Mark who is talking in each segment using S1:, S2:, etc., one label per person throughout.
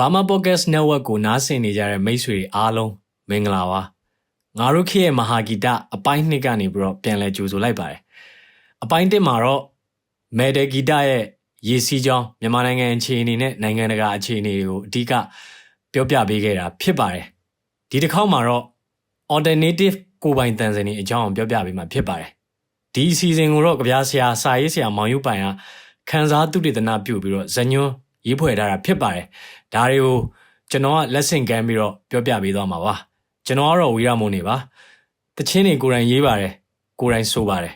S1: Bama Podcast Network ကိုနားဆင်နေကြတဲ့မိတ်ဆွေတွေအားလုံးမင်္ဂလာပါငါတို့ခေတ်ရဲ့မဟာဂီတအပိုင်း2ကနေပြီးတော့ပြန်လည်ကြိုဆိုလိုက်ပါတယ်အပိုင်း1မှာတော့မယ်ဒယ်ဂီတရဲ့ရေစီးကြောင်းမြန်မာနိုင်ငံအခြေအနေနဲ့နိုင်ငံတကာအခြေအနေတွေကိုအဓိကပြောပြပေးခဲ့တာဖြစ်ပါတယ်ဒီတစ်ခေါက်မှာတော့ alternative ကိုပိုင်တန်စင်တွေအကြောင်းပြောပြပေးမှာဖြစ်ပါတယ်ဒီအစီအစဉ်ကိုတော့ကြပြဆရာစာရေးဆရာမောင်ယူပိုင်ကခန်းစားသူတေသနာပြုပြီးတော့ဇညွန်းရေးဖွဲ့ထားတာဖြစ်ပါတယ်ဒါတွေကိုကျွန်တော်ကလက်ဆင့်ကမ်းပြီးတော့ပြောပြပေးသွားမှာပါကျွန်တော်ကတော့ဝီရမုံနေပါတချင်းတွေကိုယ်တိုင်ရေးပါတယ်ကိုယ်တိုင်ဆိုပါတယ်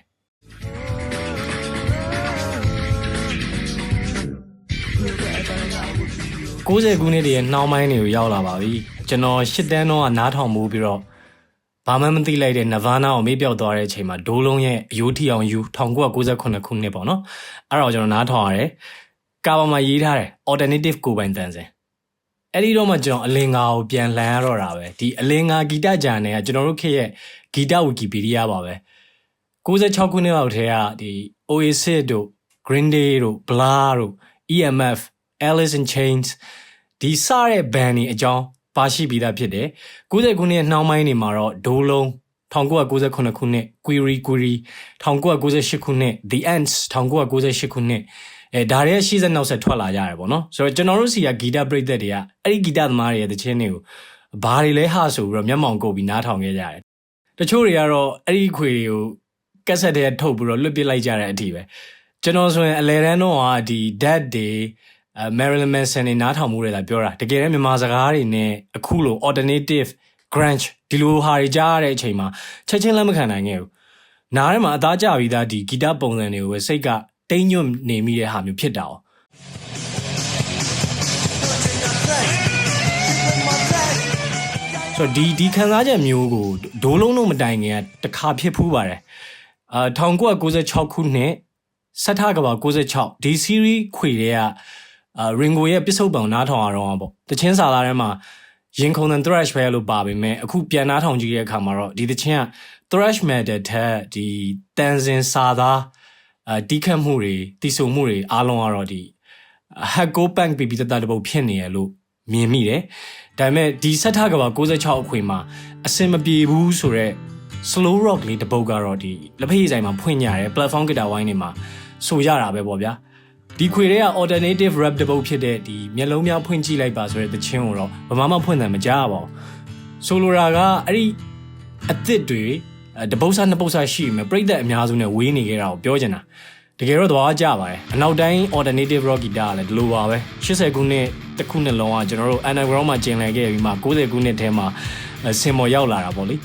S1: 90ခုနှစ်တည်းရဲ့နှောင်းပိုင်းတွေကိုရောက်လာပါပြီကျွန်တော်10တန်းတော့နားထောင်မှုပြီးတော့ဘာမှမသိလိုက်တဲ့ Nirvana ကိုမေ့ပြောက်သွားတဲ့အချိန်မှာဒိုးလုံးရဲ့အယိုးထီအောင်ယူ1998ခုနှစ်ပေါ့နော်အဲ့တော့ကျွန်တော်နားထောင်ရတယ်ကာဘာမှာရေးထားတယ် alternative ကိုပိုင်တန်စင်အဲ့ဒီတော့မှကျွန်တော်အလင်္ကာကိုပြန်လှန်ရတော့တာပဲဒီအလင်္ကာဂီတဂျာနယ်ကကျွန်တော်တို့ခေတ်ရဲ့ဂီတဝီကီပီဒီးယားပါပဲ96ခုနှစ်လောက်ထဲကဒီ Oasis တို့ Green Day တို့ Blur တို့ EMF Alice in Chains ဒီစတဲ့ band တွေအကြောင်းပါရှိပြီးသားဖြစ်တယ်90ခုနှစ်နှောင်းပိုင်းတွေမှာတော့ဒိုးလုံး1998ခုနှစ် Query 1998ခုနှစ် The Ants 1998ခုနှစ်ဒါရဲ့ရှေ့ဆက်နောက်ဆက်ထွက်လာကြရတယ်ပေါ့နော်ဆိုတော့ကျွန်တော်တို့စီကဂီတပရိသတ်တွေကအဲ့ဒီဂီတသမားတွေရဲ့တခြင်းတွေကိုဘာတွေလဲဟာဆိုပြီးတော့မျက်မှောင်ကုပ်ပြီးနားထောင်ခဲ့ကြတယ်တချို့တွေကတော့အဲ့ဒီခွေတွေကိုကက်ဆက်တွေထုတ်ပြီးတော့လွတ်ပစ်လိုက်ကြတဲ့အထိပဲကျွန်တော်ဆိုရင်အလဲတန်းတော့ဒီ Dead တွေ Marilyn Manson တွေနားထောင်မှုတွေလာပြောတာတကယ်တမ်းမြန်မာစကားတွေနဲ့အခုလို alternative grunge ဒီလိုဟာတွေကြားရတဲ့အချိန်မှာချက်ချင်းလက်မခံနိုင်ခဲ့ဘူးနားထဲမှာအသားကျပြီးသားဒီဂီတပုံစံတွေကိုပဲစိတ်ကတိမ်ညွတ်နေမိတဲ့ဟာမျိုးဖြစ်တာ哦ဆိုတော့ဒီခံစားချက်မျိုးကိုဒိုးလုံးတို့မတိုင်ခင်ကတခါဖြစ်ဖူးပါတယ်1996ခုနှစ်စက်ထကဘာ96ဒီ series ခွေတွေကRingo ရဲ့ပစ္စုပန်နားထောင်ရတော့ပေါ့တချင်းစာသားထဲမှာရင်ခုန်တဲ့ thrash ပဲလို့ပါပေမဲ့အခုပြန်နားထောင်ကြည့်တဲ့အခါမှာတော့ဒီတချင်းက thrash metal ထက်ဒီတန်စင်စာသားတီးခတ်မှုတွေတီးဆုံမှုတွေအားလုံးကတော့ဒီ hardcore punk ပြီးတတ်ပုတ်ဖြစ်နေရလို့မြင်မိတယ်ဒါပေမဲ့ဒီစက်ထကဘာ96အခွေမှာအစင်မပြေဘူးဆိုတော့ slow rock လေးတပုတ်ကတော့ဒီလက်ဖက်ရည်ဆိုင်မှာဖွင့်ကြတယ် platform guitar wine တွေမှာဆိုရတာပဲပေါ့ဗျာဒီခွေတွေက alternative rap တပုတ်ဖြစ်တဲ့ဒီမျက်လုံးများဖွင့်ကြည့်လိုက်ပါဆိုတဲ့တခြင်းကိုတော့ဘာမှဖွင့်တယ်မကြားပါဘူးဆိုလိုတာကအဲ့ဒီအသစ်တွေတပုတ်စားနှစ်ပုတ်စားရှိမယ်ပြိတ္တအများစုနဲ့ဝေးနေခဲ့တာကိုပြောချင်တာတကယ်တော့သွားကြပါတယ်အနောက်တိုင်း alternative rock guitar ကလည်းဒီလိုပါပဲ80ခုနှစ်တစ်ခုနှစ်လုံးကကျွန်တော်တို့ underground မှာကျင်လည်ခဲ့ပြီးမှ90ခုနှစ်ထဲမှာစင်မော်ရောက်လာတာပေါ့လေ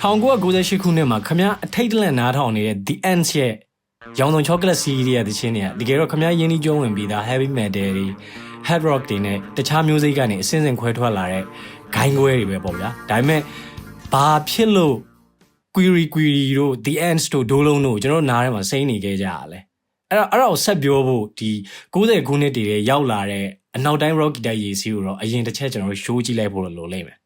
S1: 1998ခုနှစ်မှာခမအထိတ်တလန့်နားထောင်နေတဲ့ The Ants ရဲ့ရောင်စုံ chocolate series ရဲ့တခြင်းတွေကတကယ်တော့ခမရင်းနှီးကျွမ်းဝင်ပြီးသား heavy metal တွေ hard rock တွေနဲ့တခြားမျိုးစိတ်ကနေအစင်းစင်ခွဲထွက်လာတဲ့ဂိုင်းခွဲတွေပဲပေါ့ဗျာဒါပေမဲ့ဘာဖြစ်လို့ Query တို့ The Ants တို့ဒိုးလုံးတို့ကျွန်တော်နားထဲမှာစိမ့်နေခဲ့ကြရလဲအဲ့တော့ဆက်ပြောဖို့ဒီ90ခုနှစ်တည်းရဲ့ရောက်လာတဲ့အနောက်တိုင်း rock guitar ရေးစီးကိုတော့အရင်တစ်ချက်ကျွန်တော်တို့ show ကြည့်လိုက်ဖို့လိုလိမ့်မယ်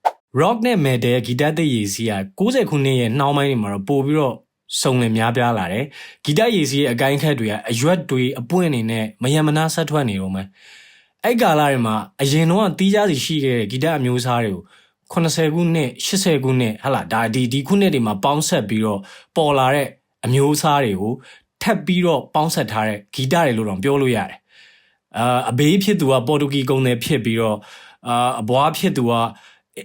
S1: rock နဲ့ metal ဂီတသစ်ရေးစီးက90ခုနှစ်ရဲ့နှောင်းပိုင်းတွေမှာတော့ပို့ပြီးတော့စုံလင်များပြားလာတယ်ဂီတရေးစီးရဲ့အကိုင်းခက်တွေကအရွက်တွေအပွင့်တွေနဲ့မယံမနာဆက်ထွက်နေတော့မယ်အဲ့ကာလတွေမှာအရင်တော့တီးကြစီရှိခဲ့တဲ့ဂီတအမျိုးအစားတွေကို80ခုနှစ်80ခုနှစ်ဟလာဒါဒီခုနှစ်တွေမှာပေါင်းဆက်ပြီးတော့ပေါ်လာတဲ့အမျိုးအစားတွေကိုထပ်ပြီးတော့ပေါင်းဆက်ထားတဲ့ဂီတတွေလို့တော့ပြောလို့ရတယ်အဘေးဖြစ်သူကပေါ်တူဂီကုန်းတွေဖြစ်ပြီးတော့အဘွားဖြစ်သူက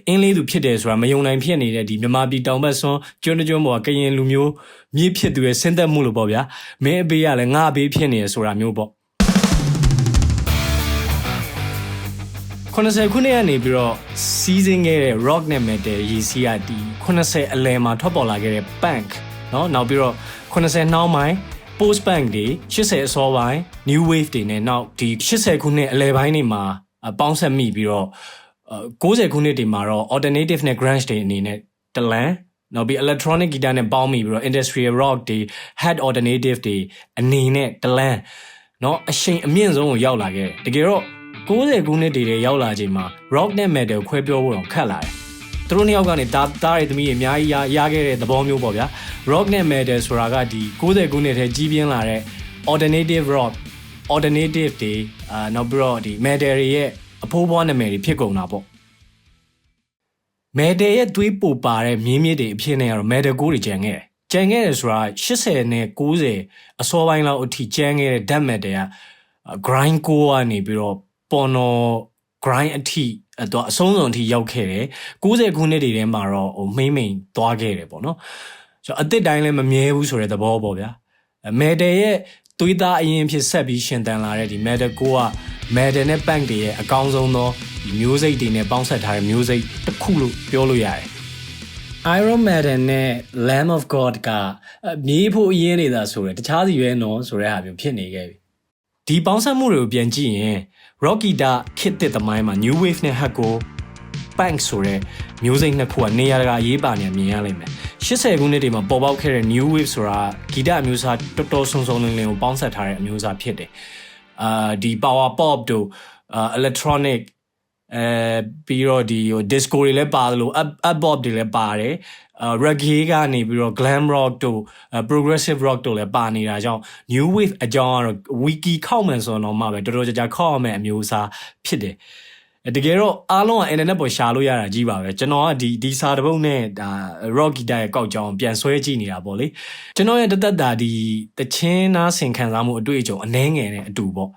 S1: အင်းလေးသူဖြစ်တယ်ဆိုတာမယုံနိုင်ဖြစ်နေတဲ့ဒီမြန်မာပြည်တောင်ဘက်စွန်းကျွန်းကျွန်းပေါ်ကရင်လူမျိုးမြစ်ဖြစ်သူရဲ့ဆင်းသက်မှုလို့ပေါ့ဗျာမင်းအဘေးကလည်းငါအဘေးဖြစ်နေရဆိုတာမျိုးပေါ့90ခုနှစ်ကနေပြီးတော့စီးစင်းခဲ့တဲ့ rock နဲ့ metal ရေးစီးရဒီ90အလယ်မှာထွက်ပေါ်လာခဲ့တဲ့ punk เนาะနောက်ပြီးတော့90နှောင်းပိုင်း post punk တွေ80အစောပိုင်း new wave တွေနဲ့နောက်ဒီ80ခုနှစ်အလယ်ပိုင်းတွေမှာပေါင်းဆက်မိပြီးတော့90ခုနှစ်တွေမှာတော့ alternative နဲ့ grunge တွေအနေနဲ့တလန်နောက်ပြီး electronic guitar နဲ့ပေါင်းမိပြီးတော့ industrial rock တွေ hard alternative တွေအနေနဲ့တလန်เนาะအရှိန်အမြင့်ဆုံးကိုရောက်လာခဲ့တယ်တကယ်တော့90ခုနှစ်တည်းတွေရောက်လာချိန်မှာ rock နဲ့ metal ခွဲပြောဖို့တော့ခက်လာတယ်သူတို့နှစ်ယောက်ကနေတားတွေသမီးတွေအများကြီးရခဲ့တဲ့သဘောမျိုးပေါ့ဗျာ rock နဲ့ metal ဆိုတာကဒီ90ခုနှစ်ထဲကြီးပြင်းလာတဲ့ alternative rock alternative တွေနောက်ပြီးတော့ဒီ metal တွေရဲ့အဖိုးပွားနာမည်တွေဖြစ်ကုန်တာပေါ့ metal ရဲ့သွေးပိုပါတဲ့မြင်းမြစ်တွေအဖြစ်နဲ့ကတော့ metal ကိုတွေကျန်ခဲ့တယ်ဆိုတာ80နဲ့90အစောပိုင်းလောက်အထိကျန်ခဲ့တဲ့ death metal က grind core ကနေပြီးတော့ porno grind အထိတော့အဆုံးစွန်အထိရောက်ခဲ့တယ်90ခုနှစ်တွေထဲမှာတော့မိမ့်သွားခဲ့တယ်ပေါ့နော်ဆိုတော့အစ်စ်တိုင်းလည်းမမြဲဘူးဆိုတဲ့သဘောပေါ့ဗျာ metal ရဲ့သွေးသားအရင်ဖြစ်ဆက်ပြီးရှင်သန်လာတဲ့ဒီ metal core က metal နဲ့ punk တွေရဲ့အကောင်းဆုံးသောဒီမျိုးစိတ်တွေနဲ့ပေါင်းစပ်ထားတဲ့မျိုးစိတ်တစ်ခုလို့ပြောလို့ရတယ် Iron Maiden နဲ့ Lamb of God ကမြေးဖို့အရင်နေတာဆိုရယ်တခြားစီပဲနော်ဆိုတဲ့ဟာမျိုးဖြစ်နေခဲ့ပြီဒီပေါင်းစပ်မှုတွေကိုပြန်ကြည့်ရင် Rocky တာခစ်တဲ့သမိုင်းမှာ New Wave နဲ့ Hardcore Punk ဆိုတဲ့မျိုးစိတ်နှစ်ခုကနေရာတကာရေးပါနေမြင်ရလိမ့်မယ်80ခုနှစ်တွေမှာပေါ်ပေါက်ခဲ့တဲ့ New Wave ဆိုတာဂီတအမျိုးအစားတော်တော်ဆုံဆုံလင်းလင်းကိုပေါင်းစပ်ထားတဲ့အမျိုးအစားဖြစ်တယ်ဒီ Power Pop တို့ Electronic ပြီးတော့ဒီ disco တွေလည်းပါတယ်လို့ up pop တွေလည်းပါတယ် reggae ကနေပြီးတော့ glam rock တို့ progressive rock တို့လည်းပါနေတာကြောင့် new wave အကြောင်းကတော့ wiki ခောက်မှန်ဆိုတော့မှပဲတော်တော်ကြာခောက်ရမယ့်အမျိုးအစားဖြစ်တယ်တကယ်တော့အားလုံးက internet ပေါ်ရှာလို့ရတာကြီးပါပဲကျွန်တော်ကဒီစာတစ်ပုဒ်နဲ့ဒါ rock guitar ရဲ့ကောက်ကြောင်ပြန်ဆွဲကြည့်နေတာပေါ့လေကျွန်တော်ရဲ့တသက်တာဒီတချင်းနားဆင်ခံစားမှုအတွေ့အကြုံအနှဲငယ်နဲ့အတူပေါ့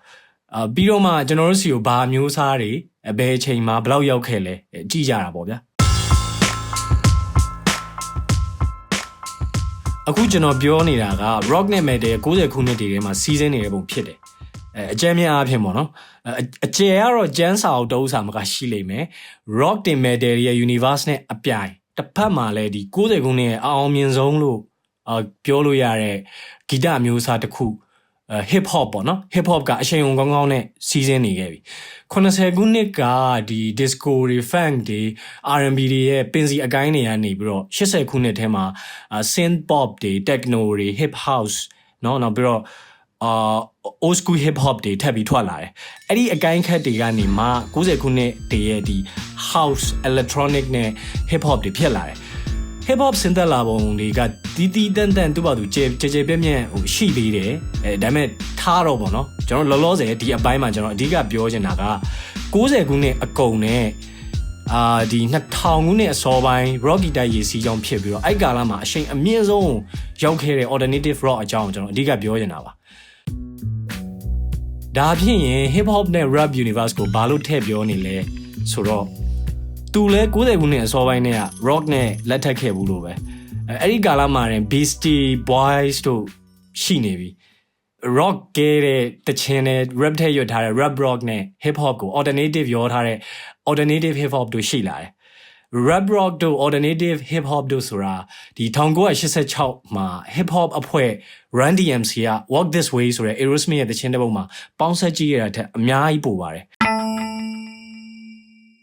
S1: ပြီးတော့မှကျွန်တော်တို့စီကိုဘာမျိုးစားတွေဘယ်အချိန်မှာဘယ်လောက်ရောက်ခဲ့လဲကြည့်ကြတာပေါ့ဗျာအခုကျွန်တော်ပြောနေတာက rock နဲ့ metal 90ခုနှစ်တွေထဲမှာစီးစင်းနေတဲ့ပုံဖြစ်တယ်အကျဉ်းများအဖြစ်ပေါ့နော်အကျယ်ကတော့ကျန်းစာအုပ်တုံးစာမကရှိလိမ့်မယ် rock တင် metal ရဲ့ universe နဲ့အပြိုင်တစ်ဖက်မှာလည်းဒီ90ခုနှစ်ရဲ့အအောင်မြင်ဆုံးလို့ပြောလို့ရတဲ့ဂီတမျိုးစားတစ်ခု hip hop ပေါ့နော် hip hop ကအချိန်ကောင်းကောင်းနဲ့စီးစင်းနေခဲ့ပြီ80ခုနှစ်ကဒီ disco တွေ funk တွေ R&B တွေရဲ့ပင်စီအကိုင်းတွေကနေပြီးတော့80ခုနှစ်ထဲမှာsynth pop တွေ techno တွေ hip house เนาะနောက်ပြီးတော့old school hip hop တွေထပ်ပြီးထွက်လာတယ်အဲ့ဒီအကိုင်းခက်တွေကနေမှ90ခုနှစ်တည်းရဲ့ဒီ house electronic နဲ့ hip hop တွေဖြစ်လာတယ် hip hop ဆင်းသက်လာပုံတွေကတီးတန်သူ့ဘာသူကြေပြက်ပြက်ဟိုရှိသေးတယ်ဒါပေမဲ့ထားတော့ပေါ့နော်ကျွန်တော်လောလောဆယ်ဒီအပိုင်းမှာကျွန်တော်အဓိကပြောချင်တာက90ခုနှစ်အကုန်နဲ့ဒီ2000ခုနှစ်အစောပိုင်း rock guitar ရေးစီးကြောင်းဖြစ်ပြီးတော့အဲ့ကာလမှာအချိန်အမြင့်ဆုံးရောက်ခဲ့တဲ့ alternative rock အကြောင်းကိုကျွန်တော်အဓိကပြောချင်တာပါဒါဖြစ်ရင် hip hop နဲ့ rap universe ကိုဘာလို့ထည့်ပြောနေလဲဆိုတော့သူလဲ90ခုနှစ်အစောပိုင်းနဲ့က rock နဲ့လက်ထပ်ခဲ့ဘူးလို့ပဲအဲ့ဒီကာလမှာရင် Beastie Boys တို့ရှိနေပြီ rock ကတဲ့တခြင်းနဲ့ rap ထည့်ရွတ်ထားတဲ့ rap rock နဲ့ hip hop ကို alternative ရောထားတဲ့ alternative hip hop တို့ရှိလာတယ် rap rock တို့ alternative hip hop တို့ဆိုတာဒီ1986မှာ hip hop အဖွဲ့ Run DMC က Walk This Way ဆိုတဲ့ Aerosmith ရဲ့တခြင်းတစ်ပုဒ်မှာပေါင်းစပ်ကြည့်ရတာထက်အများကြီးပိုပါတယ်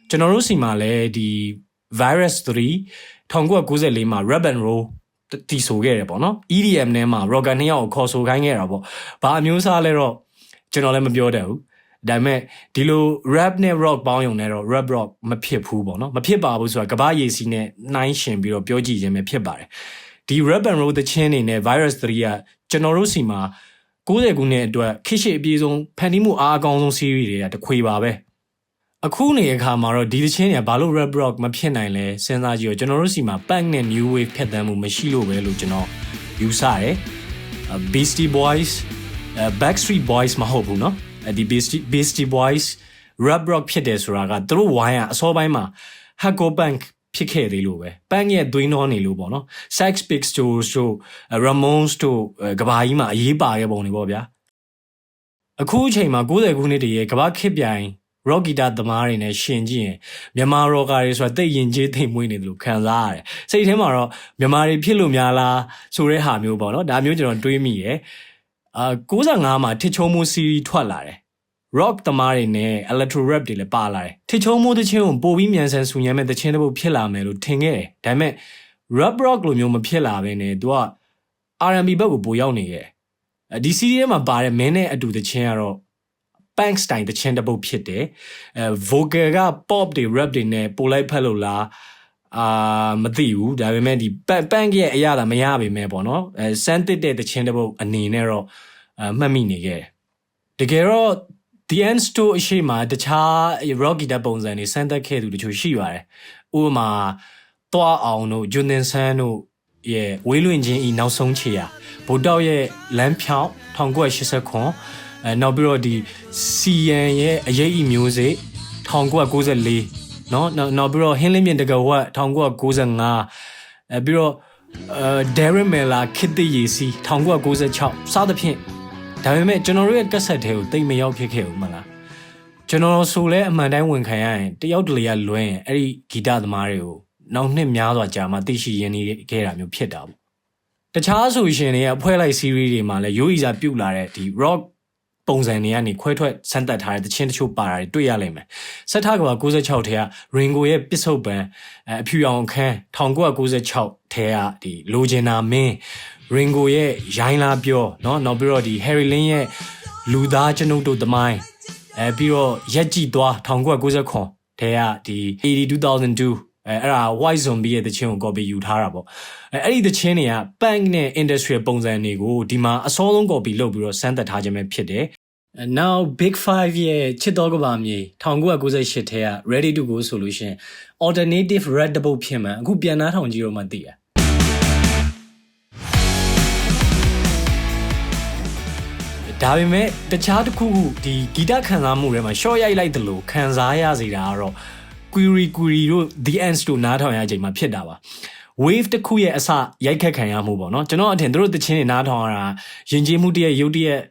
S1: ကျွန်တော်တို့စီမှာလည်းဒီ Virus 3 1994မှာ Rap and Roll တီဆိုခဲ့တယ်ပေါ့နော် EDM နဲ့မှာ rocker 2ယောက်ကိုခေါ်ဆိုခိုင်းခဲ့တာပေါ့ဘာအမျိုးအစားလဲတော့ကျွန်တော်လည်းမပြောတတ်ဘူးဒါပေမဲ့ဒီလို rap နဲ့ rock ပေါင်းရုံနဲ့တော့ rap rock မဖြစ်ဘူးပေါ့နော်မဖြစ်ပါဘူးဆိုတာကဘာရေစီနဲ့နှိုင်းရှင်ပြီးတော့ပြောကြည့်ခြင်းပဲဖြစ်ပါတယ်ဒီ rap and roll သချင်းတွေနဲ့ Virus 3ကကျွန်တော်တို့စီမှာ90ခုနှစ်အတွက်ခိရှိအပြေဆုံးဖန်တီးမှုအားအကောင်းဆုံး series တွေကတခွေပါပဲအခုနေအခါမှာတော့ဒီသချင်းတွေကဘာလို့ rap rock မဖြစ်နိုင်လဲစဉ်းစားကြည့်တော့ကျွန်တော်တို့စီမှာ punk နဲ့ new wave ဖြတ်သန်းမှုမရှိလို့ပဲလို့ကျွန်တော်ယူဆတယ် Beastie Boys Backstreet Boys မဟုတ်ဘူးเนาะဒီ Beastie Boys rap rock ဖြစ်တယ်ဆိုတာကသူတို့ဝိုင်းအစောပိုင်းမှာ hardcore punk ဖြစ်ခဲ့သေးလို့ပဲ punk ရဲ့သွေးနှောနေလို့ပေါ့နော် Sex Pistols တို့ Ramones တို့ကဘာကြီးမှာအရေးပါခဲ့ပုံတွေပေါ့ဗျာအခုအချိန်မှာ90ခုနှစ်တည်းရဲ့ကဘာခစ်ပြိုင် rock guitar သမားတွေနဲ့ရှင်ကြည့်ရင်မြန်မာ rocker တွေဆိုတာတိတ်ရင်ကျေးသိမ်မွေးနေတယ်လို့ခံစားရတယ်စိတ်ထဲမှာတော့မြန်မာတွေဖြစ်လို့များလားဆိုတဲ့ဟာမျိုးပေါ့နော်ဒါမျိုးကျွန်တော်တွေးမိတယ်95မှာထစ်ချုံမိုး series ထွက်လာတယ် rock သမားတွေနဲ့ electro rap တွေလည်းပါလာတယ်ထစ်ချုံမိုးတချင်းကိုပိုပြီးမြန်ဆန်ဆူညံမဲ့တချင်းတစ်ပုဒ်ဖြစ်လာမယ်လို့ထင်ခဲ့တယ်ဒါပေမဲ့ rap rock လိုမျိုးမဖြစ်လာဘဲနဲ့သူက R&B ဘက်ကိုပိုရောက်နေခဲ့ဒီ series ထဲမှာပါတဲ့မင်းနဲ့အတူတချင်းကတော့ punk style တချင်းတစ်ပုဒ်ဖြစ်တယ်vocal က pop တွေ rap တွေနဲ့ပိုလိုက်ဖက်လို့လားမသိဘူးဒါပေမဲ့ဒီ punk ရဲ့အရာသာမရပါပဲပေါ့နော်စမ်းတစ်တဲ့တချင်းတစ်ပုဒ်အနေနဲ့တော့မှတ်မိနေခဲ့ တကယ်တော့ The End Store အရှိမှာတခြား rock guitar ပုံစံတွေစမ်းသပ်ခဲ့သူတချို့ရှိပါတယ်ဥပမာသွားအောင်တို့ဂျွန်နန်ဆန်တို့ရဲ့ဝေးလွင်ချင်းဤနောက်ဆုံးချေရာဗိုလ်တောက်ရဲ့လမ်းဖြောင်း1989နောက်ပြီးတော့ဒီ CN ရဲ့အရေးအမျိုးစေ့1994နောက်ပြီးတော့ဟင်းလင်းမြင့်တကဝတ်1995ပြီးတော့Darren Miller ခေတ်သစ်ရေစီ1996စသဖြင့်ဒါပေမဲ့ကျွန်တော်တို့ရဲ့ကက်ဆက်ထဲကိုတိတ်မရောက်ဖြစ်ခဲ့ဘူးမလားကျွန်တော်ဆိုလဲအမှန်တိုင်းဝန်ခံရရင်တယောက်တလေကလွဲရင်အဲ့ဒီဂီတသမားတွေကိုနောက်နှစ်များစွာကြာမှသိရှိရင်းနေခဲ့တာမျိုးဖြစ်တာပေါ့တခြားဆိုရှင်တွေကအဖွဲလိုက် series တွေမှာလည်းရိုးအီစာပြုတ်လာတဲ့ဒီ rock ပုံစံတွေကနေခွဲထွက်စမ်းသပ်ထားတဲ့တခြင်းတချို့ပါတာတွေတွေ့ရလိမ့်မယ်စက်ထားကဘာ96ထဲက Ringo ရဲ့ပစ္စုပန်အဖြူရောင်ခန်း1996ထဲကဒီလိုချင်တာမင်း Ringo ရဲ့ရိုင်းလာပြောနောက်ပြီးတော့ဒီ Harry Lin ရဲ့လူသားကျွန်ုပ်တို့သမိုင်းပြီးတော့ရက်ကြည့်သွား1999ထဲကဒီ82002အဲ့ဒါ White Zombie ရဲ့တခြင်းကို copy ယူထားတာပေါ့အဲ့ဒီတခြင်းတွေက punk နဲ့ industrial ပုံစံတွေကိုဒီမှာအစောဆုံး copy လုပ်ပြီးတော့စမ်းသပ်ထားခြင်းပဲဖြစ်တယ် Now Big 5ရဲ့ချစ်တော်ကဘာမြေ1998ထဲက Ready to Go ဆိုလို့ရှင် alternative red တပုတ်ဖြစ်မှန်အခုပြန်နှားထောင်ကြည့်တော့မှသိရဒါပေမဲ့တခြားတစ်ခုဒီဂီတခံစားမှုတွေမှာ short ရိုက်လိုက်တယ်လို့ခံစားရစေတာကတော့Query တို့ The Ends တို့နားထောင်ရချိန်မှာဖြစ်တာပါ wave တစ်ခုရဲ့အစရိုက်ခတ်ခံရမှုပေါ့နော်ကျွန်တော်အထင်တို့တချင်းတွေနားထောင်ရတာယဉ်ကျေးမှုတရဲ့ရုပ်တရက်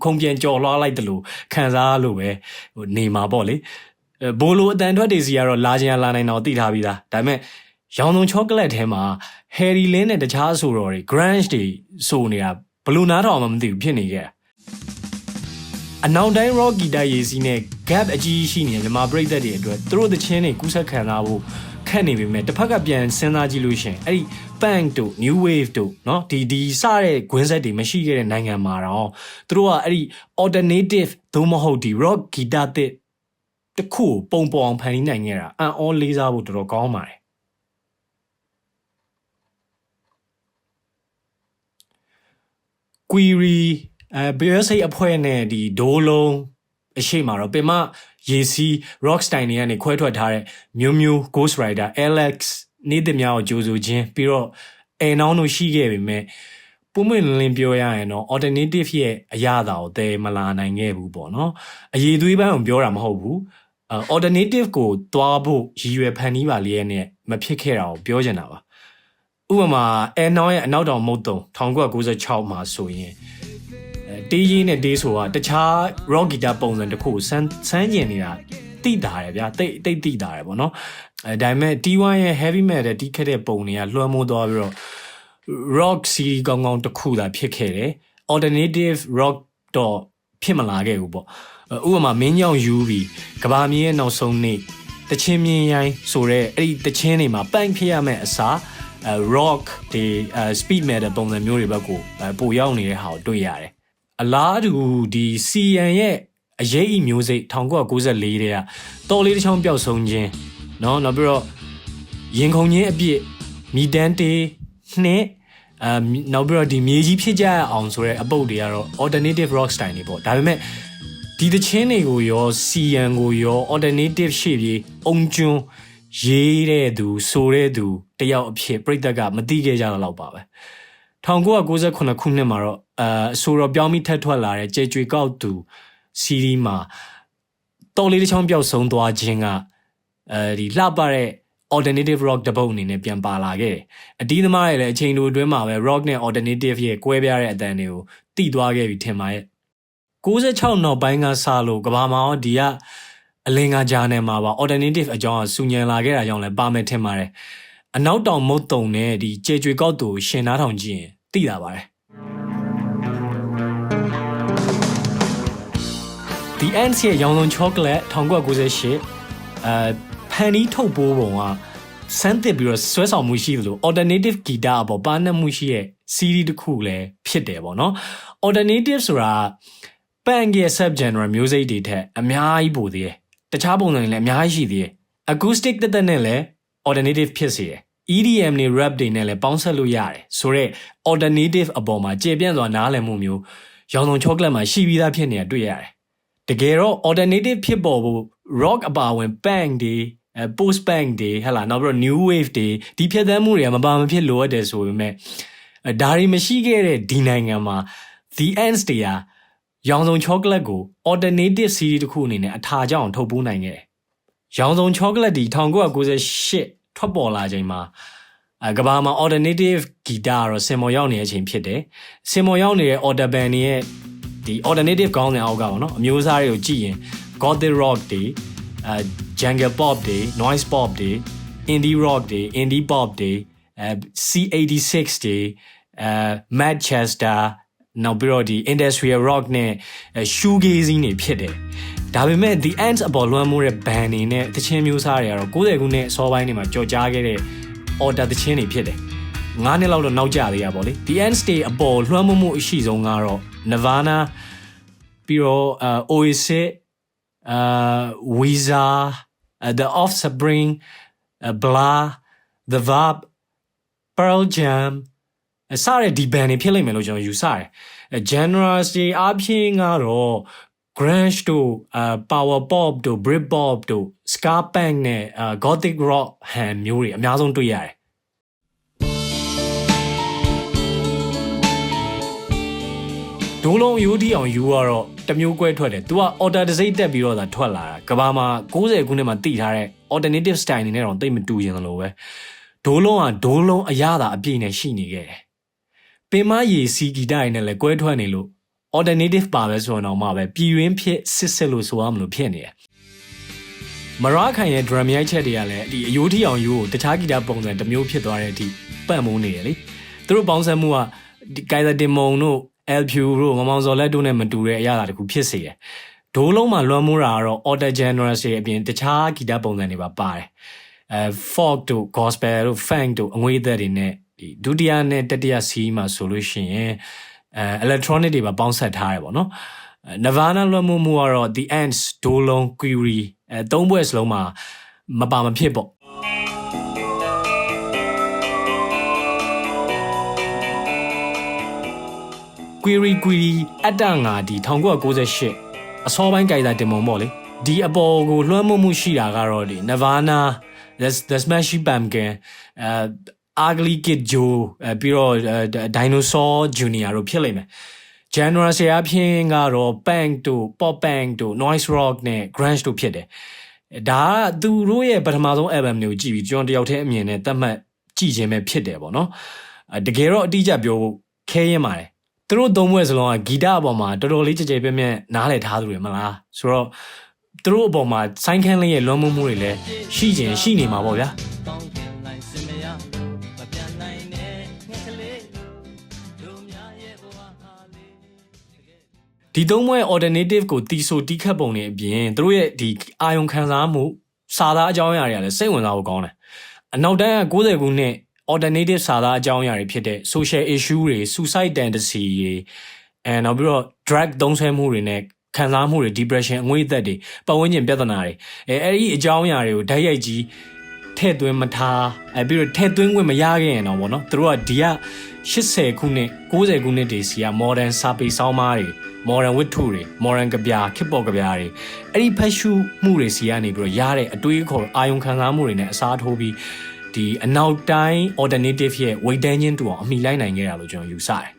S1: ခုံပြန်ကြော်လွှားလိုက်တယ်လို့ခံစားလို့ပဲနေမှာပေါ့လေဘိုလိုအတန်ထွက်တွေစီကတော့လာခြင်းလာနိုင်တော့သိထားပြီးသားဒါပေမဲ့ရောင်စုံချောကလက်ထဲမှာ Harry Lin နဲ့တခြားအဆိုတော်တွေ grunge တွေဆိုနေတာဘလို့နားထောင်မှမသိဘူးဖြစ်နေခဲ့တာအနောက်တိုင်း rock guitar ရေးစီးနဲ့ gap အကြီးရှိနေတဲ့မြန်မာပရိသတ်တွေအတွက်သူတို့သချင်းတွေကူးဆက်ခံစားဖို့ခက်နေပေမဲ့တစ်ဖက်ကပြန်စဉ်းစားကြည့်လို့ရှင်အဲ့ဒီ punk တို့ new wave တို့เนาะဒီစတဲ့ဂွင်းဆက်တွေမရှိခဲ့တဲ့နိုင်ငံမှာတော့သူတို့ကအဲ့ဒီ alternative သို့မဟုတ်ဒီ rock guitar တစ်ခုပုံပေါ်အောင်ဖန်တီးနိုင်ခဲ့တာအံ့ဩလေးစားဖို့တော်တော်ကောင်းပါတယ်Query BSA အဖွဲ့နဲ့ဒီဒိုးလုံးအရှိမှာတော့ပင်မရေစီ rock style တွေကနေခွဲထွက်ထားတဲ့မျိုး Ghost Rider Alex နေတဲ့များကိုကြိုးဆိုခြင်းပြီးတော့နောင်းတို့ရှိခဲ့ပေမဲ့ပုံမှန်လင်းပြောရရင်တော့ alternative ရဲ့အရာသာကိုတည်မလာနိုင်ခဲ့ဘူးပေါ့နော်အရေးသွေးပိုင်းကိုပြောတာမဟုတ်ဘူးalternative ကိုသွားဖို့ရည်ရွယ်ဖန်တီးပါလေနဲ့မဖြစ်ခဲ့တာကိုပြောချင်တာပါဥပမာနောင်းရဲ့အနောက်တောင်မုတ်တုံ1996မှာဆိုရင်တေးရင်းနဲ့တေးဆိုတာတခြား rock guitar ပုံစံတစ်ခုစမ်းကျင်နေတာတိတာတယ်ဗျာတိတ်တိတာတယ်ပေါ့နော်ဒါပေမဲ့ T1 ရဲ့ heavy metal တီးခဲ့တဲ့ပုံတွေကလွှမ်းမိုးသွားပြီးတော့ rock series ကောင်းတစ်ခုသာဖြစ်ခဲ့တယ် alternative rock တော့ဖြစ်မလာခဲ့ဘူးပေါ့ဥပမာမင်းညောင်ယူပြီးကဘာမြေရဲ့နောက်ဆုံးနေ့တချင်းမြင်းရိုင်းဆိုတဲ့အဲ့ဒီတချင်းတွေမှာပန့်ဖြစ်ရမယ့်အစားrock ဒီ speed metal ပုံစံမျိုးတွေဘက်ကိုပိုရောက်နေတဲ့ဟာကိုတွေ့ရတယ်အလားတူဒီ CN ရဲ့အရေးအမျိုးစိတ်1994တဲ့ကတော်လေးတစ်ချောင်းပျောက်ဆုံးခြင်းနောက်ပြီးတော့ရင်ခုန်ခြင်းအပြစ်မိတန်းတေးနှစ်နောက်ပြီးတော့ဒီမြေကြီးဖြစ်ကြရအောင်ဆိုတဲ့အပုတ်တွေကတော့ alternative rock style တွေပေါ့ဒါပေမဲ့ဒီသချင်းတွေကိုရော CN ကိုရော alternative ရှေ့ပြေအုံကျွန်းရေးတဲ့သူဆိုတဲ့သူတယောက်အဖြစ်ပြိတ္တကမသိခဲ့ကြတော့ပါပဲ1998ခုနှစ်မှာတော့ဆိုတော့ပြောင်းပြီးထက်ထွက်လာတဲ့ကြေကြွေကောက်သူစီးရီးမှာတော်လေးတစ်ချောင်းပျောက်ဆုံးသွားခြင်းကဒီလှပတဲ့ alternative rock တပုတ်အနေနဲ့ပြန်ပါလာခဲ့တယ်အတီးသမားတွေလည်းအချိန်တိုအတွင်းမှာပဲ rock နဲ့ alternative ရဲ့ကွဲပြားတဲ့အတန်တွေကိုတိသွားခဲ့ပြီထင်ပါရဲ့96နောက်ပိုင်းကစလို့ကဘာမှာရောဒီကအလင်္ကာဂျာနယ်မှာပါ alternative အကြောင်းဆူညံလာခဲ့တာကြောင့်လည်းပါမယ်ထင်ပါတယ်အနောက်တောင်မုတ်တုံနဲ့ဒီကြေကြွေကောက်သူရှင်နားထောင်ကြည့်ရင်သိတာပါတယ် The Ends ရဲ့ရောင်စုံ chocolate 1998ဖန်နီးထုတ်ပိုးပုံကစမ်းသစ်ပြီးတော့ဆွဲဆောင်မှုရှိသလို alternative guitar အပေါ်ပါနှက်မှုရှိရဲ့ series တစ်ခုလည်းဖြစ်တယ်ပေါ့နော် alternative ဆိုတာ punk ရဲ့ subgenre music တွေထက်အများကြီးပိုသေးတယ်တခြားပုံစံတွေလည်းအများကြီးရှိသေးတယ် acoustic တက်နဲ့လည်း alternative ဖြစ်စေတယ် EDM တွေ rap တွေနဲ့လည်းပေါင်းဆက်လို့ရတယ်ဆိုတော့ alternative အပေါ်မှာကျေပြန့်စွာနားလည်မှုမျိုး ရောင်စုံ chocolate မှာရှိပြီးသားဖြစ်နေတာတွေ့ရတယ်တကယ်တော့ alternative ဖြစ်ပေါ်ဖို့ rock အပါဝင် punk တွေpost punk တွေဟဲ့လားနောက်ပြီးတော့ new wave တွေဒီဖြတ်သန်းမှုတွေကမပါမဖြစ်လိုအပ်တယ်ဆိုပေမဲ့ဒါတွေမရှိခဲ့တဲ့ဒီနိုင်ငံမှာ the ants တွေကရောင်စုံ chocolate ကို alternative series တစ်ခုအနေနဲ့အထာကြောင့်ထုတ်ပိုးနိုင်ခဲ့တယ်ရောင်စုံ chocolate ဒီ1998ထွက်ပေါ်လာချိန်မှာကဘာမှာ alternative guitar တော့စင်မော်ရောက်နေတဲ့အချိန်ဖြစ်တယ်စင်မော်ရောက်နေတဲ့ order band တွေရဲ့ဒီ alternative ကောင်းတဲ့အောက်ကပေါ့နော်အမျိုးအစားတွေကိုကြည့်ရင် gothic rock တွေjungle pop တွေ noise pop တွေ indie rock တွေ indie pop တွေ C86 တွေManchester နောက်ပြီးတော့ဒီ industrial rock နဲ့ shoegazing တွေဖြစ်တယ်ဒါပေမဲ့ the ants အပေါ်လွှမ်းမိုးတဲ့ band တွေနဲ့တခြင်းမျိုးစားတွေကတော့90ခုနှစ်အစောပိုင်းတွေမှာကြော်ကြားခဲ့တဲ့ order တခြင်းတွေဖြစ်တယ်9နှစ်လောက်တော့နောက်ကျသေးရပါဗောလေ the ants တွေအပေါ်လွှမ်းမိုးမှုအရှိဆုံးကတော့ Nirvana ပြီးတော့ Oasis Weezer The Offspring Blur The Verb Pearl Jam စတဲ့ဒီ band တွေဖြစ်လိမ့်မယ်လို့ကျွန်တော်ယူဆတယ် genres တွေအပြင်ကတော့ grunge တို့ power pop တို့ brit pop တို့ ska punk နဲ့ gothic rock ဟန်မျိုးတွေအများဆုံးတွေ့ရတယ်ဒိုးလုံးယူတီအောင်ယူကတော့တမျိုးကွဲထွက်တယ်။ तू က order တစ်စိတ်တက်ပြီးတော့သာထွက်လာတာ။ကဘာမှာ90ခုနှစ်မှာတည်ထားတဲ့ alternative style နေနဲ့တော့တိတ်မတူရင်လို့ပဲ။ဒိုးလုံးကဒိုးလုံးအရသာအပြည့်နဲ့ရှိနေခဲ့တယ်။ပင်မရေစီဂီတတွေနဲ့လည်းကွဲထွက်နေလို့ alternative ပါပဲဆိုတော့မှပဲပြည်ရင်းဖြစ်စစ်လို့ဆိုရမလို့ဖြစ်နေတယ်။မရာခိုင်ရဲ့ drum ရိုက်ချက်တွေကလည်းဒီအယိုးထီအောင်ယူကိုတခြားဂီတပုံစံတစ်မျိုးဖြစ်သွားတဲ့အထိပတ်မုန်းနေတယ်လေ။သူတို့ပေါင်းစပ်မှုကဒီကိုင်သာတင်မုံတို့Elpu တို့မမောင်စော်လက်တို့နဲ့မတူတဲ့အရာတခုဖြစ်စေတယ်။ဒိုးလုံးမှာလွှမ်းမိုးတာကတော့ order genres တွေအပြင်တခြားဂီတပုံစံတွေပါပါတယ်။ folk တို့ gospel တို့ funk တို့အငွေအသက်တွေနဲ့ဒီဒုတိယနဲ့တတိယစီးမှာဆိုလို့ရှိရင် electronic တွေပါပေါင်းစပ်ထားတယ်ပေါ့နော်။ Nirvana လွှမ်းမိုးမှုကတော့ the ants ဒိုးလုံး Query သုံးဘွဲ့စလုံးမှာမပါမဖြစ်ပေါ့Query အတ္တငါဒီ1998အစောပိုင်းကြိုက်တာတင်မုံပေါ့လေဒီအပေါ်ကိုလွှမ်းမိုးမှုရှိတာကတော့ဒီ Nirvana The Smashing Pumpkins Ugly Kid Joe ပြီးတော့ Dinosaur Jr. တို့ဖြစ်လိမ့်မယ် genre ဆရာအဖြစ်ကတော့ punk တို့ pop punk တို့ noise rock နဲ့ grunge တို့ဖြစ်တယ်ဒါကသူတို့ရဲ့ပထမဆုံး album တွေကိုကြည့်ပြီးကျွန်တော်တယောက်တည်းအမြင်နဲ့သတ်မှတ်ကြည့်ခြင်းပဲဖြစ်တယ်ပေါ့နော်တကယ်တော့အတိအကျပြောဖို့ခဲရင်ပါတယ်သူတို့သုံးဘွဲ့စလုံးကဂီတအပေါ်မှာတော်တော်လေးကြည်ကြဲပြည့်ပြည့်နားလည်ထားသူတွေမလားဆိုတော့သူတို့အပေါ်မှာစိုင်းခန်းလေးရဲ့လွှမ်းမိုးမှုတွေလည်းရှိခြင်းရှိနေမှာပေါ့ဗျာဒီသုံးဘွဲ့ alternative ကိုတီဆိုတီးခတ်ပုံတွေအပြင်သူတို့ရဲ့ဒီအာယုံခံစားမှုစာသားအကြောင်းအရာတွေကလည်းစိတ်ဝင်စားဖို့ကောင်းတယ်အနောက်တန်းက90ခုနှစ်alternative စာသားအကြောင်းအရာတွေဖြစ်တဲ့ social issue တွေ suicide tendency တွေနောက်ပြီးတော့ drug သုံးစွဲမှုတွေနဲ့ခံစားမှုတွေ depression အငွေ့အသက်တွေပတ်ဝန်းကျင်ပြဿနာတွေအဲ့ဒီအကြောင်းအရာတွေကိုဓာတ်ရိုက်ကြီးထည့်သွင်းမထားပြီးတော့ထည့်သွင်းခွင့်မရခဲ့ရင်တော့ဗောနော်သူတို့ကဒီက80ခုနှစ်90ခုနှစ်တွေစီက modern စာပေဆောင်းပါးတွေ modern ဝတ္ထုတွေ modern ကဗျာခေတ်ပေါ်ကဗျာတွေအဲ့ဒီဖတ်ရှုမှုတွေစီကနေပြီးတော့ရတဲ့အတွေးခေါ်အာယုံခံစားမှုတွေနဲ့အစားထိုးပြီးဒီအနောက်တိုင်း alternative ရဲ့ဝိတ်တန်းချင်းတူအောင်အမိလိုက်နိုင်ခဲ့တာလို့ကျွန်တော်ယူဆတယ်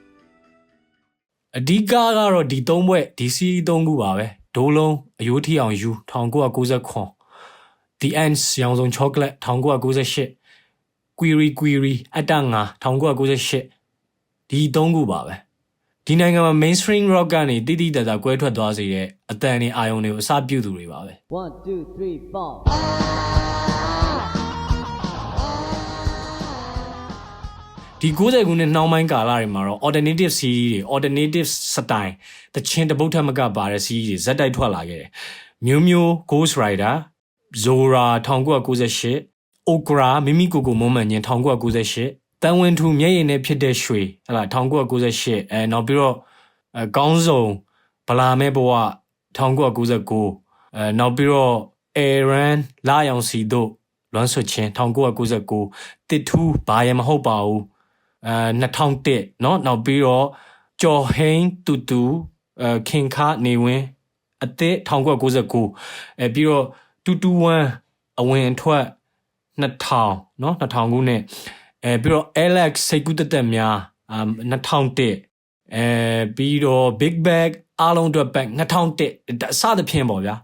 S1: အဓိကကတော့ဒီ၃ဘွဲ့ဒီစီး၃ခုပါပဲဒိုးလုံးအယိုးထီအောင်ယူ1999 The Ants ရောင်စုံ chocolate 1998 Query အတ္တငါ1998ဒီ၃ခုပါပဲဒီနိုင်ငံမှာ mainstream rock ကနေတိတိတတ်တာကွဲထွက်သွားစေတဲ့အတန်တွေအာယုံတွေကိုအစပြုသူတွေပါပဲ1 2 3 4ဒီ90ခုနှစ်နှောင်းပိုင်းကာလတွေမှာတော့ alternative series တွေ alternative style တချင်းတပုတ်ထက်မကပါတဲ့ series တွေဇက်တိုက်ထွက်လာခဲ့တယ်မျိုးမျိုး Ghost Rider Zora 1998 Okra မိမိကိုယ်ကိုမုံမှန်ခြင်း1998တန်ဝင်ထူမျက်ရည်နဲ့ဖြစ်တဲ့ရွှေဟလာ1998နောက်ပြီးတော့ကောင်းစုံဗလာမဲဘဝ1999နောက်ပြီးတော့ Aaron လာရောင်စီတို့လွမ်းဆွချင်း1999တစ်ထူးဘာရမဟုတ်ပါဘူး2001เนาะနောက်ပြီးတော့ ကျော်ဟိန်းတူတူခင်ခနေဝင်းအသက်1999ပြီးတော့တူတူဝမ်အဝင်အထွက်2000เนาะ2000ခုနှစ်ပြီးတော့ Alex စိတ်ကူးတက်တက်များ2001ပြီးတော့ Big Bag အားလုံးအတွက် back 2001စသဖြင့်ပေါ့ဗျာ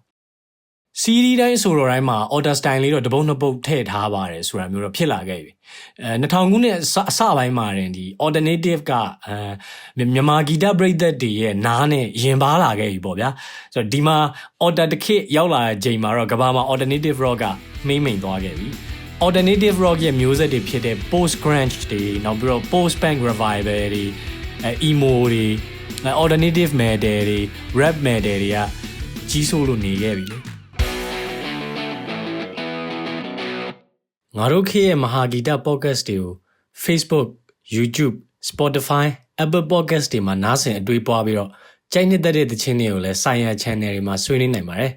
S1: စီးရီးတိုင်းဆိုတော့တိုင်းမှာ order style လေးတော့တပုတ်နှစ်ပုတ်ထည့်ထားပါတယ်ဆိုတာမျိုးတော့ဖြစ်လာခဲ့ပြီ2000ခုနှစ်အစပိုင်းမှာတင်ဒီ alternative ကမြန်မာဂီတပရိသတ်တွေရဲ့နားနဲ့ရင်ပါလာခဲ့ပြီပေါ့ဗျာဆိုတော့ဒီမှာ order တစ်ခေတ်ရောက်လာတဲ့ချိန်မှာတော့ကမ္ဘာမှာ alternative rock ကမိန်သွားခဲ့ပြီ alternative rock ရဲ့မျိုးဆက်တွေဖြစ်တဲ့ post grunge တွေနောက်ပြီးတော့ post punk revival တွေemo တွေ alternative metal တွေ rap metal တွေကကြီးစိုးလို့နေခဲ့ပြီလေငါတို့ခေတ်ရဲ့မဟာဂီတ podcast တွေကို Facebook, YouTube, Spotify, Apple Podcast တွေမှာနားဆင်အတွေ့ပွားပြီးတော့ကြိုက်နေတဲ့သချင်းတွေကိုလည်း Science Channel တွေမှာဆွေးနွေးနိုင်ပါတယ်